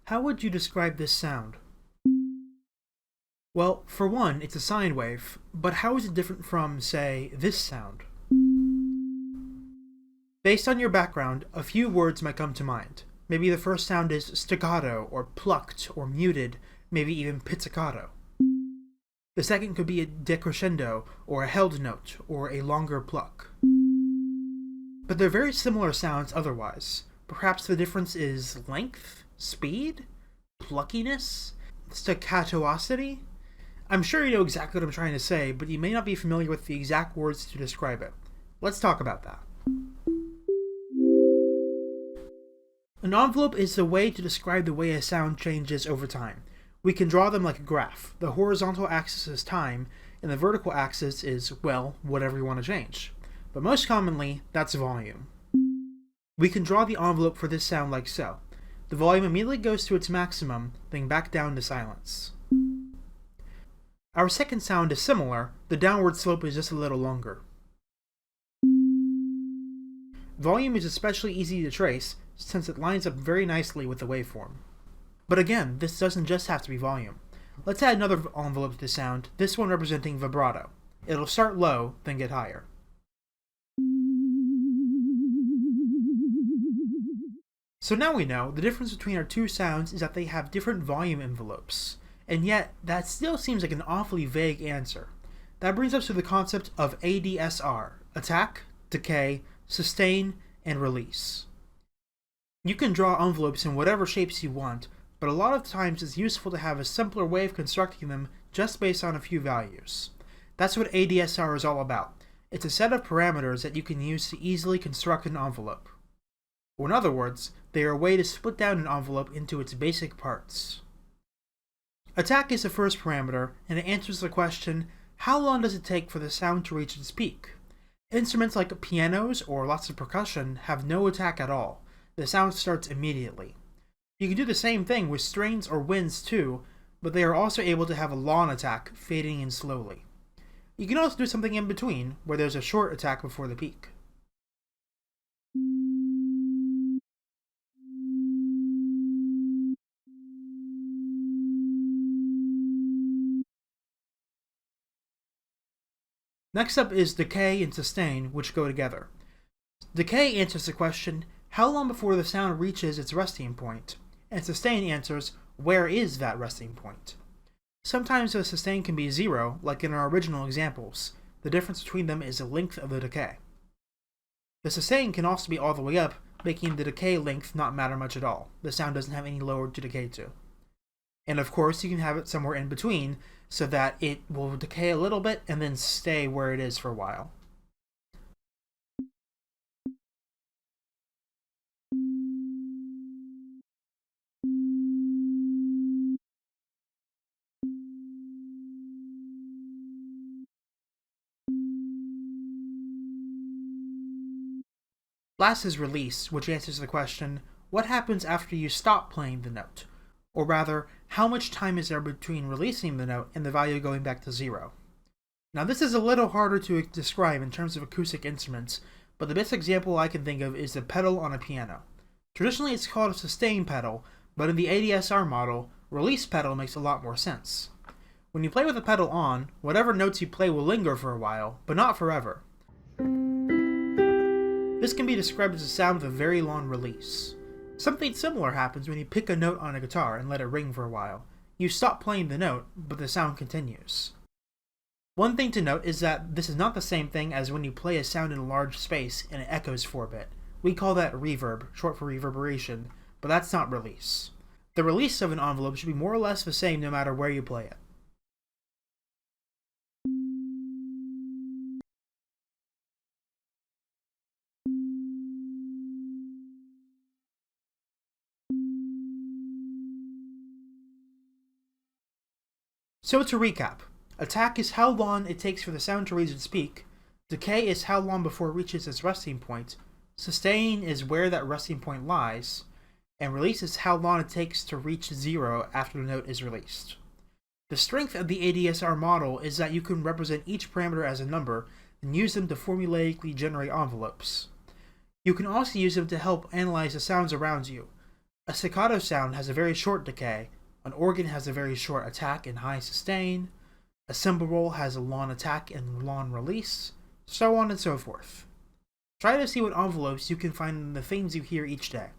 How would you describe this sound? Well, for one, it's a sine wave, but how is it different from, say, this sound? Based on your background, a few words might come to mind. Maybe the first sound is staccato, or plucked, or muted, maybe even pizzicato. The second could be a decrescendo, or a held note, or a longer pluck. But they're very similar sounds otherwise. Perhaps the difference is length, speed, pluckiness, staccatoosity? I'm sure you know exactly what I'm trying to say, but you may not be familiar with the exact words to describe it. Let's talk about that. An envelope is the way to describe the way a sound changes over time. We can draw them like a graph. The horizontal axis is time, and the vertical axis is, well, whatever you want to change. But most commonly, that's volume. We can draw the envelope for this sound like so. The volume immediately goes to its maximum, then back down to silence. Our second sound is similar, the downward slope is just a little longer. Volume is especially easy to trace, since it lines up very nicely with the waveform. But again, this doesn't just have to be volume. Let's add another envelope to the sound, this one representing vibrato. It'll start low, then get higher. So now we know the difference between our two sounds is that they have different volume envelopes. And yet, that still seems like an awfully vague answer. That brings us to the concept of ADSR, attack, decay, sustain, and release. You can draw envelopes in whatever shapes you want, but a lot of times it's useful to have a simpler way of constructing them just based on a few values. That's what ADSR is all about. It's a set of parameters that you can use to easily construct an envelope. Or in other words, they are a way to split down an envelope into its basic parts. Attack is the first parameter, and it answers the question, how long does it take for the sound to reach its peak? Instruments like pianos or lots of percussion have no attack at all. The sound starts immediately. You can do the same thing with strings or winds too, but they are also able to have a long attack, fading in slowly. You can also do something in between, where there's a short attack before the peak. Next up is decay and sustain, which go together. Decay answers the question, how long before the sound reaches its resting point? And sustain answers, where is that resting point? Sometimes the sustain can be 0, like in our original examples. The difference between them is the length of the decay. The sustain can also be all the way up, making the decay length not matter much at all. The sound doesn't have any lower to decay to. And of course, you can have it somewhere in between, so that it will decay a little bit and then stay where it is for a while. Last is release, which answers the question, what happens after you stop playing the note? Or rather, how much time is there between releasing the note and the value going back to 0? Now this is a little harder to describe in terms of acoustic instruments, but the best example I can think of is the pedal on a piano. Traditionally it's called a sustain pedal, but in the ADSR model, release pedal makes a lot more sense. When you play with the pedal on, whatever notes you play will linger for a while, but not forever. This can be described as a sound with a very long release. Something similar happens when you pick a note on a guitar and let it ring for a while. You stop playing the note, but the sound continues. One thing to note is that this is not the same thing as when you play a sound in a large space and it echoes for a bit. We call that reverb, short for reverberation, but that's not release. The release of an envelope should be more or less the same no matter where you play it. So to recap, attack is how long it takes for the sound to reach its peak, decay is how long before it reaches its resting point, sustain is where that resting point lies, and release is how long it takes to reach 0 after the note is released. The strength of the ADSR model is that you can represent each parameter as a number and use them to formulaically generate envelopes. You can also use them to help analyze the sounds around you. A staccato sound has a very short decay, an organ has a very short attack and high sustain, a cymbal roll has a long attack and long release, so on and so forth. Try to see what envelopes you can find in the things you hear each day.